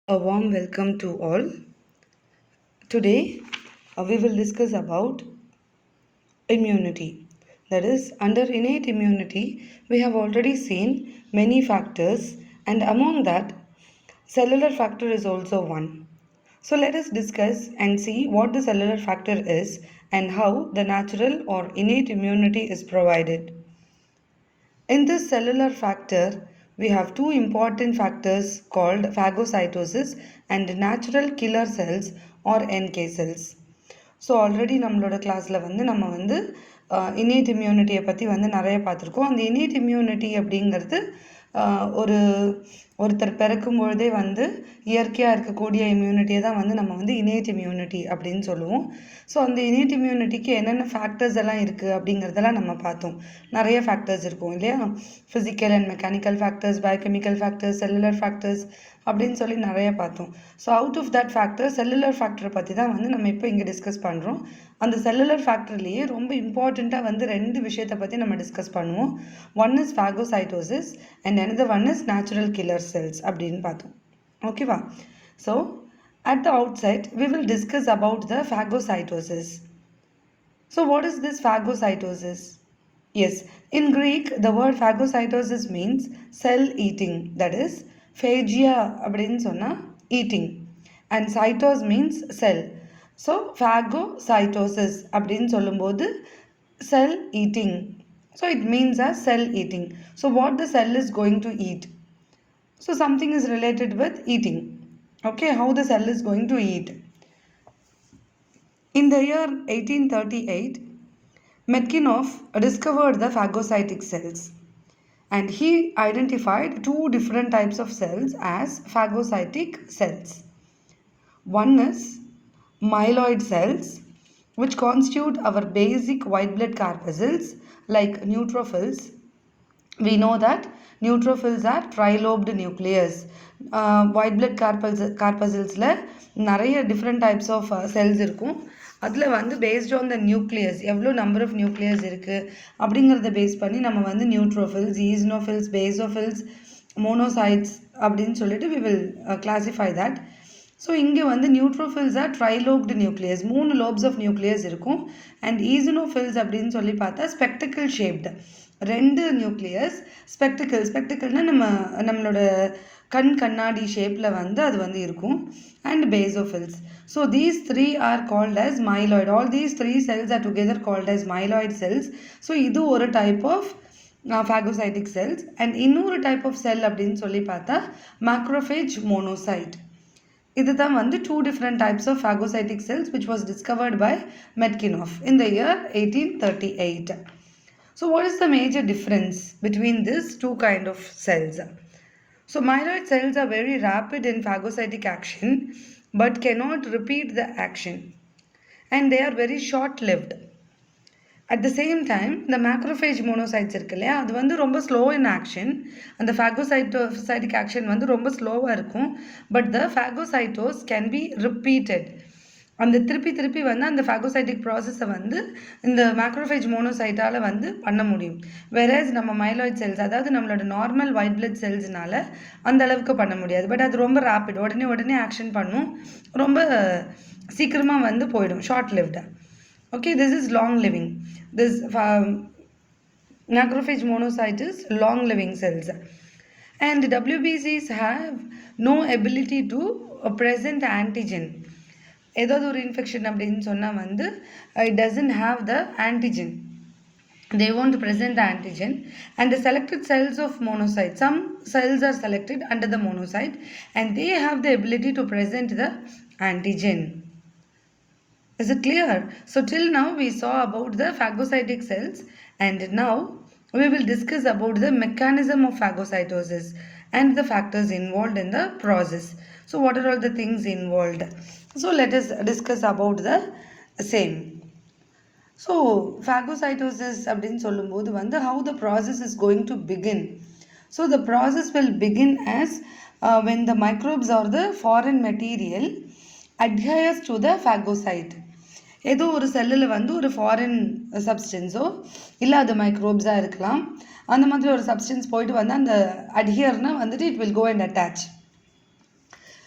A warm welcome to all. Today, we will discuss about immunity. That is, under innate immunity, we have already seen many factors, and among that, cellular factor is also one. So, let us discuss and see what the cellular factor is and how the natural or innate immunity is provided. In this cellular factor, we have two important factors called phagocytosis and natural killer cells or NK cells. So already நம்மளோட கிளாஸில் நம்ம inherit இம்யூனிட்டியை பற்றி நிறைய பார்த்துருக்கோம். அந்த inherit immunity அப்படிங்கிறது ஒரு ஒருத்தர் பிறக்கும் பொழுதே இயற்கையாக இருக்கக்கூடிய இம்யூனிட்டியை தான் நம்ம இன்னேட் இம்யூனிட்டி அப்படின்னு சொல்லுவோம். ஸோ அந்த இன்னேட் இம்யூனிட்டிக்கு என்னென்ன ஃபேக்டர்ஸ் எல்லாம் இருக்குது அப்படிங்கிறதெல்லாம் நம்ம பார்த்தோம். நிறைய ஃபேக்டர்ஸ் இருக்கும் இல்லையா? Physical and mechanical factors, biochemical factors, cellular factors அப்படின்னு சொல்லி நிறைய பார்த்தோம். So out of that factor cellular ஃபேக்டரை பற்றி தான் நம்ம இப்போ இங்கே டிஸ்கஸ் பண்ணுறோம். அந்த செல்லுலர் ஃபேக்டர்லேயே ரொம்ப இம்பார்ட்டண்ட்டாக ரெண்டு விஷயத்தை பற்றி நம்ம டிஸ்கஸ் பண்ணுவோம். One is phagocytosis and another one is natural killer cells அப்படின்னு பார்த்தோம். ஓகேவா? So at the outset we will discuss about the phagocytosis. So what is this phagocytosis? Yes, in Greek the word phagocytosis means cell eating, that is phagia அப்படின்னு சொன்னால் eating, and cytos means cell. So phagocytosis அப்படின்னு சொல்லும்போது cell eating. So it means as cell eating. So what the cell is going to eat? So something is related with eating. Okay, how the cell is going to eat. In the year 1838, Metchnikoff discovered the phagocytic cells, and he identified two different types of cells as phagocytic cells. One is myeloid cells, which constitute our basic white blood corpuscles like neutrophils. We know that neutrophils are trilobed nucleus. White blood corpuscles நிறைய different types of cells இருக்கும். அதில் based on the nucleus எவ்வளோ number of nucleus இருக்குது அப்படிங்கிறத base பண்ணி நம்ம neutrophils, eosinophils, basophils, monocytes அப்படின்னு சொல்லிட்டு we will classify that. So இங்கே neutrophils are trilobed nucleus, 3 lobes of nucleus இருக்கும். அண்ட் ஈசனோஃபில்ஸ் அப்படின்னு சொல்லி பார்த்தா ஸ்பெக்டிக்கல் ஷேப்டு 2 நியூக்ளியஸ். ஸ்பெக்டிக்கல்னா நம்மளோட கண்ணாடி ஷேப்பில் அது இருக்கும். And basophils. So these 3 are called as myeloid. All these 3 cells are together called as myeloid cells. So இது ஒரு type of phagocytic cells. And இன்னொரு டைப் ஆஃப் செல் அப்படின்னு சொல்லி பார்த்தா macrophage monocyte. இதுதான் 2 different types of phagocytic cells which was discovered by Metchnikoff in the year 1838. So what is the major difference between these two kind of cells? So myeloid cells are very rapid in phagocytic action but cannot repeat the action, and they are very short lived. At the same time, the macrophage monocytes இருக்கு இல்லையா, அது ரொம்ப slow in action. அந்த phagocytic action ரொம்ப ஸ்லோவாக இருக்கும். But the phagocytose can be repeated. அந்த திருப்பி அந்த phagocytic ப்ராசஸை இந்த macrophage மோனோசைட்டால் பண்ண முடியும். வேறஸ் நம்ம மைலாய்ட் செல்ஸ், அதாவது நம்மளோட நார்மல் ஒயிட் பிளட் செல்ஸ்னால அந்த அளவுக்கு பண்ண முடியாது. பட் அது ரொம்ப ரேப்பிட், உடனே ஆக்ஷன் பண்ணும், ரொம்ப சீக்கிரமாக போயிடும், short lived. Okay, this is long living. This macrophage monocyte is long living cells. And WBCs have no ability to present antigen. ஏதாவது ஒரு இன்ஃபெக்ஷன் அப்படின்னு சொன்னால் it doesn't have the antigen. They won't present the antigen. And the selected cells of monocyte, some cells are selected under the monocyte and they have the ability to present the antigen. Is it clear? So till now we saw about the phagocytic cells, and now we will discuss about the mechanism of phagocytosis and the factors involved in the process. So what are all the things involved? So let us discuss about the same. So phagocytosis அப்படின்னு சொல்லும்போது how the process is going to begin. So the process will begin as when the microbes or the foreign material adheres to the phagocyte. ஏதோ ஒரு செல்லில் ஒரு foreign சப்ஸ்டன்ஸோ இல்லை அது மைக்ரோப்ஸாக இருக்கலாம், அந்த மாதிரி ஒரு சப்ஸ்டன்ஸ் போயிட்டு அந்த அட்ஹியர்னா it will go and attach.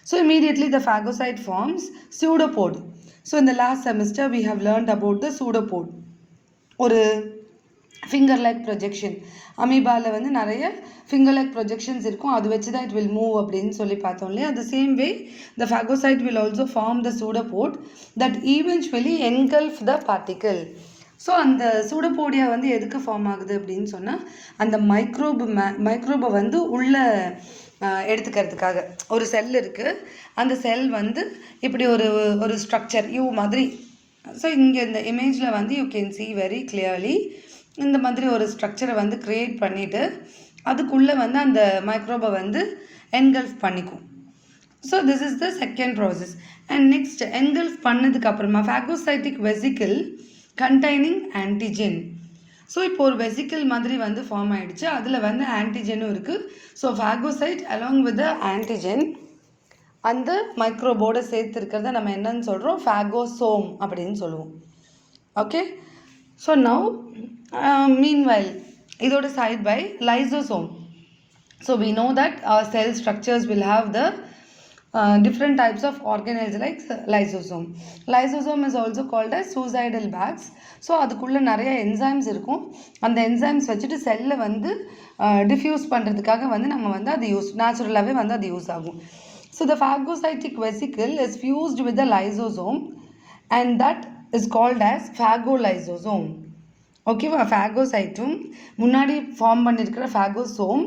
So immediately the phagocyte forms pseudopode. So in the last semester we have learned about the pseudopode. ஒரு ஃபிங்கர் லைக் ப்ரொஜெக்ஷன், அமீபாவில் வந்து நிறைய ஃபிங்கர் லைக் ப்ரொஜெக்ஷன்ஸ் இருக்கும், அது வச்சு தான் இட் வில் மூவ் அப்படின்னு சொல்லி பார்த்தோம் இல்லையா. the same way the phagocyte will also form the pseudopode that eventually engulf the particle. So அந்த சூடோபோடியா வந்து எதுக்கு ஃபார்ம் ஆகுது அப்படின்னு சொன்னால், அந்த மைக்ரோபை வந்து உள்ள எடுத்துக்கிறதுக்காக. ஒரு செல் இருக்குது, அந்த செல் வந்து இப்படி ஒரு ஸ்ட்ரக்சர் யூ மாதிரி. ஸோ இங்கே இந்த இமேஜில் வந்து you can see very clearly இந்த மாதிரி ஒரு ஸ்ட்ரக்சரை வந்து க்ரியேட் பண்ணிவிட்டு அதுக்குள்ளே வந்து அந்த மைக்ரோபை வந்து என்கல்ஃப் பண்ணிக்கும். So this is the second process. And next engulf பண்ணதுக்கப்புறமா phagocytic vesicle containing antigen. So இப்போ ஒரு வெசிக்கிள் மாதிரி வந்து ஃபார்ம் ஆகிடுச்சு, அதில் வந்து ஆன்டிஜெனும் இருக்குது. So phagocyte along with the antigen அந்த மைக்ரோபோட சேர்த்து இருக்கிறத நம்ம என்னன்னு சொல்கிறோம், ஃபேகோசோம் அப்படின்னு சொல்லுவோம். ஓகே. ஸோ நவ் மீன்வைல் இதோட side by lysosome. So we know that our cell structures will have the different types of organelles like lysosome. Lysosome is also called as suicidal bags. So அதுக்குள்ளே நிறைய enzymes இருக்கும், அந்த enzymes வச்சுட்டு செல்லை வந்து diffuse பண்ணுறதுக்காக வந்து நம்ம வந்து அது நேச்சுரலாகவே வந்து அது யூஸ் ஆகும். So the phagocytic vesicle is fused with the lysosome and that is called as phagolysosome. ஓகேவா. ஃபேகோசைட்டும் முன்னாடி ஃபார்ம் பண்ணியிருக்கிற phagosome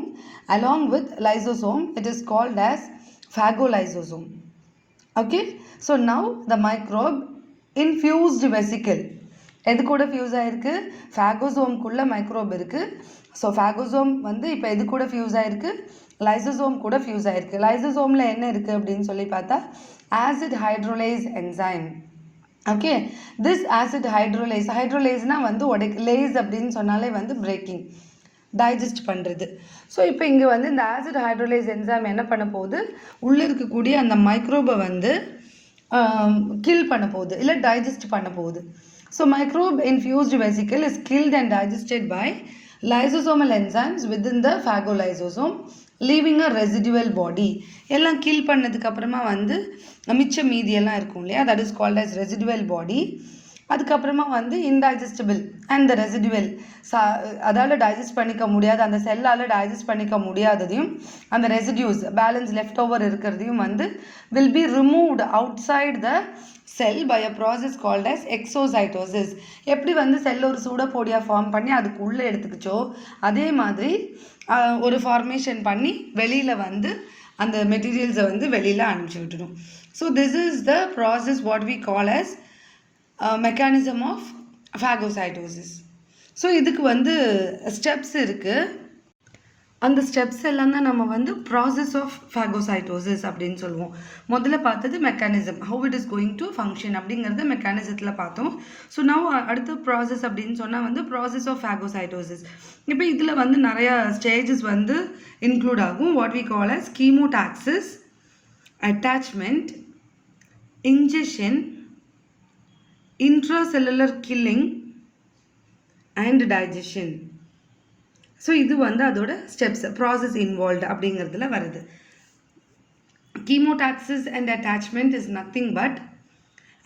along with lysosome it is called as phagolysosome. Okay. So now the microbe in fused vesicle எது கூட fuse ஆகிருக்கு, ஃபேகோசோம்குள்ளே microbe இருக்குது. So ஃபேகோசோம் வந்து இப்போ எது கூட ஃபியூஸ் ஆகிருக்கு, லைசோசோம் கூட ஃபியூஸ் ஆகிருக்கு. லைசோசோமில் என்ன இருக்குது அப்படின்னு சொல்லி பார்த்தா acid hydrolase enzyme. Okay. This acid ஹைட்ரோலேஸ்னால் வந்து லேஸ் அப்படின்னு சொன்னாலே வந்து பிரேக்கிங், டைஜஸ்ட் பண்ணுறது. ஸோ இப்போ இங்கே வந்து இந்த ஆசிட் ஹைட்ரோலேஸ் என்சைம் என்ன பண்ண போகுது, உள்ளே இருக்கக்கூடிய அந்த மைக்ரோபை வந்து கில் பண்ண போகுது, இல்லை டைஜஸ்ட் பண்ண போகுது. So microbe infused vesicle is killed and digested by lysosomal enzymes within the phagolysosome leaving a residual body. எல்லாம் கில் பண்ணதுக்கப்புறமா வந்து மிச்ச மீதியெல்லாம் இருக்கும் இல்லையா, that is called as residual body. அதுக்கப்புறமா வந்து இன்டைஜஸ்டபிள் அண்ட் த ரெசிடுவல், அதால் டைஜஸ்ட் பண்ணிக்க முடியாது, அந்த செல்லால் டைஜஸ்ட் பண்ணிக்க முடியாததையும் அந்த ரெசிடியூஸ் பேலன்ஸ் லெஃப்ட் ஓவர் இருக்கிறதையும் வந்து will be removed outside the cell by a process called as exocytosis. எப்படி வந்து செல் ஒரு சூடோபோடியா ஃபார்ம் பண்ணி அதுக்கு உள்ளே எடுத்துக்கிச்சோ அதே மாதிரி ஒரு ஃபார்மேஷன் பண்ணி வெளியில் வந்து அந்த மெட்டீரியல்ஸை வந்து வெளியில் அனுப்பிச்சி விட்டுடும். So this is the process what we call as mechanism of phagocytosis. So இதுக்கு வந்து ஸ்டெப்ஸ் இருக்குது, அந்த ஸ்டெப்ஸ் எல்லாம் தான் நம்ம வந்து ப்ராசஸ் ஆஃப் ஃபேகோசைட்டோசிஸ் அப்படின்னு சொல்லுவோம். முதல்ல பார்த்தது mechanism, how it is going to function அப்படிங்கிறத மெக்கானிசத்தில் பார்த்தோம். ஸோ நவ் அடுத்த ப்ராசஸ் அப்படின்னு சொன்னால் வந்து ப்ராசஸ் ஆஃப் ஃபேகோசைட்டோசிஸ். இப்போ இதில் வந்து நிறையா ஸ்டேஜஸ் வந்து இன்க்ளூட் ஆகும். What we call as chemotaxis, attachment, injection, intracellular killing and digestion. So இது வந்து அதோட ஸ்டெப்ஸ் ப்ராசஸ் இன்வால்வ்டு அப்படிங்கிறதுல வருது. Chemotaxis and attachment is nothing but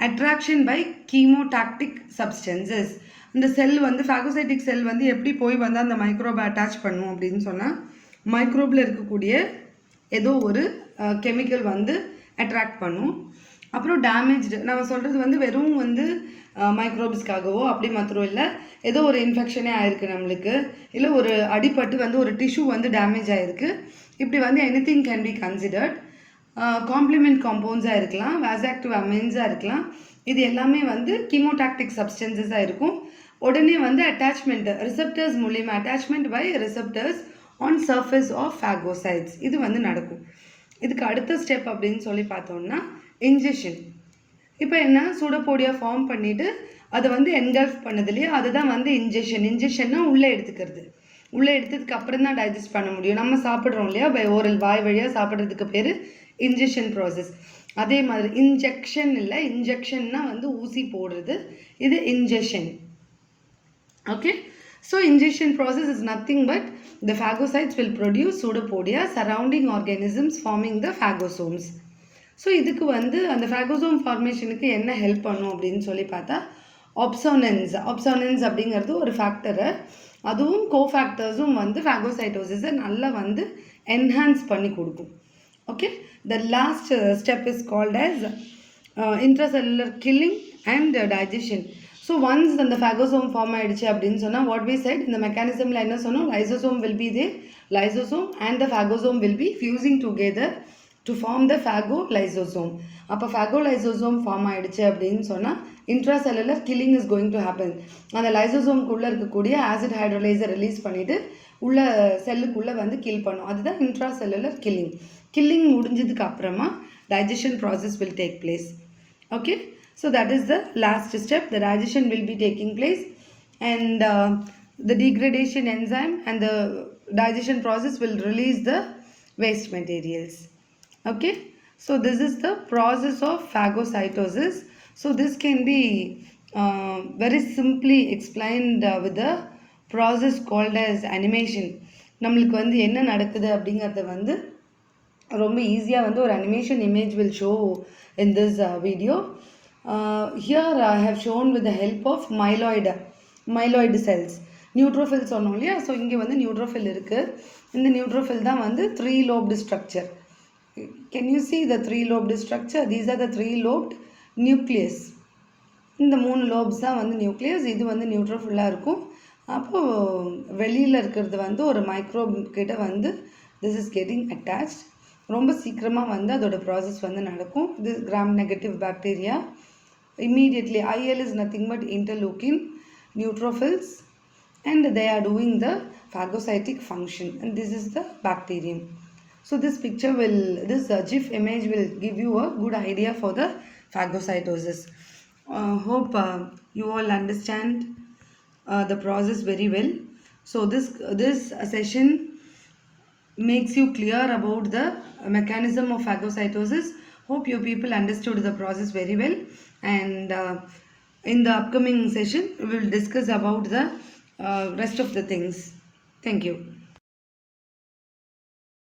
attraction by chemotactic substances. இந்த செல் வந்து ஃபேகோசைட்டிக் செல் வந்து எப்படி போய் வந்து அந்த மைக்ரோபை அட்டாச் பண்ணும் அப்படின்னு சொன்னால், மைக்ரோபில் இருக்கக்கூடிய ஏதோ ஒரு கெமிக்கல் வந்து அட்ராக்ட் பண்ணும். அப்புறம் டேமேஜ்டு, நம்ம சொல்கிறது வந்து வெறும் வந்து மைக்ரோப்ஸ்க்காகவோ அப்படி மாத்திரம் இல்லை, ஏதோ ஒரு இன்ஃபெக்ஷனே ஆயிருக்கு நம்மளுக்கு, இல்லை ஒரு அடிபட்டு வந்து ஒரு டிஷ்யூ வந்து டேமேஜ் ஆகிருக்கு, இப்படி வந்து anything can be considered. Complement காம்பவுண்ட்ஸாக இருக்கலாம், வாசாக்டிவ் அமைன்ஸாக இருக்கலாம், இது எல்லாமே வந்து கீமோடாக்டிக் சப்ஸ்டன்சஸாக இருக்கும். உடனே வந்து அட்டாச்மெண்ட் ரிசெப்டர்ஸ் மூலிமா attachment by receptors on surface of phagocytes இது வந்து நடக்கும். இதுக்கு அடுத்த ஸ்டெப் அப்படின்னு சொல்லி பார்த்தோம்னா இன்ஜெக்ஷன். இப்போ என்ன, சூடோபோடியா ஃபார்ம் பண்ணிவிட்டு அதை வந்து என்கல்ஃப் பண்ணது இல்லையா, அதுதான் வந்து இன்ஜெக்ஷன். இன்ஜெக்ஷன்னா உள்ளே எடுத்துக்கிறது, உள்ளே எடுத்ததுக்கு அப்புறம் தான் டைஜஸ்ட் பண்ண முடியும். நம்ம சாப்பிட்றோம் இல்லையா, பை ஓரல் வாய் வழியாக சாப்பிட்றதுக்கு பேர் இன்ஜெக்ஷன் ப்ராசஸ். அதே மாதிரி இன்ஜெக்ஷன் இல்லை, இன்ஜெக்ஷன்னா வந்து ஊசி போடுறது, இது injection. Okay. So ingestion process is nothing but the phagocytes will produce pseudopodia surrounding organisms forming the phagosomes. So இதுக்கு வந்து அந்த ஃபேகோசோம் ஃபார்மேஷனுக்கு என்ன ஹெல்ப் பண்ணும் அப்படின்னு சொல்லி பார்த்தா ஆப்சானன்ஸ் அப்படிங்கிறது ஒரு ஃபேக்டரை, அதுவும் கோஃபேக்டர்ஸும் வந்து ஃபேகோசைட்டோசிஸை நல்லா வந்து என்ஹான்ஸ் பண்ணி கொடுக்கும். Okay, the last step is called as intracellular killing and digestion. So once அந்த ஃபேகோசோம் ஃபார்ம் ஆகிடுச்சு அப்படின்னு சொன்னால் வாட் வி செட், இந்த மெக்கானிசமில் என்ன சொன்னோம், lysosome will be there, lysosome and the phagosome will be fusing together to form the phagolysosome. அப்போ phagolysosome form ஆகிடுச்சு அப்படின்னு சொன்னால் intracellular killing is going to happen. அந்த லைசோசோம்குள்ளே இருக்கக்கூடிய ஆசிட் ஹைட்ரோலைஸை ரிலீஸ் பண்ணிவிட்டு உள்ள செல்லுக்குள்ளே வந்து கில் பண்ணும். அதுதான் இன்ட்ராசெல்லுலர் கில்லிங். கில்லிங் முடிஞ்சதுக்கு அப்புறமா digestion process will take place. Okay, so that is the last step. The digestion will be taking place, and the degradation enzyme and the digestion process will release the waste materials. Okay, so this is the process of phagocytosis. So this can be very simply explained with the process called as animation. நம்மளுக்கு வந்து என்ன நடக்குது அப்படிங்கிறத வந்து ரொம்ப ஈஸியாக வந்து ஒரு animation image will show in this video. Here I have shown with the help of myeloid cells. Neutrophil சொன்னோம் இல்லையா, ஸோ இங்கே வந்து நியூட்ரோஃபில் இருக்குது. இந்த நியூட்ரோஃபில் தான் வந்து 3-lobed structure. Can you see the 3-lobed structure? These are the 3-lobed nucleus. இந்த 3 lobes தான் வந்து நியூக்ளியஸ். இது வந்து நியூட்ரோஃபில்லாக இருக்கும். அப்போது வெளியில் இருக்கிறது வந்து ஒரு மைக்ரோப் கிட்ட வந்து this is getting attached. ரொம்ப சீக்கிரமாக வந்து அதோட ப்ராசஸ் வந்து நடக்கும். இது gram negative bacteria. Immediately IL is nothing but interleukin neutrophils, and they are doing the phagocytic function, and this is the bacterium. So this picture will, this GIF image will give you a good idea for the phagocytosis. Hope you all understand the process very well. So this session makes you clear about the mechanism of phagocytosis. Hope you people understood the process very well, and in the upcoming session we will discuss about the rest of the things. Thank you.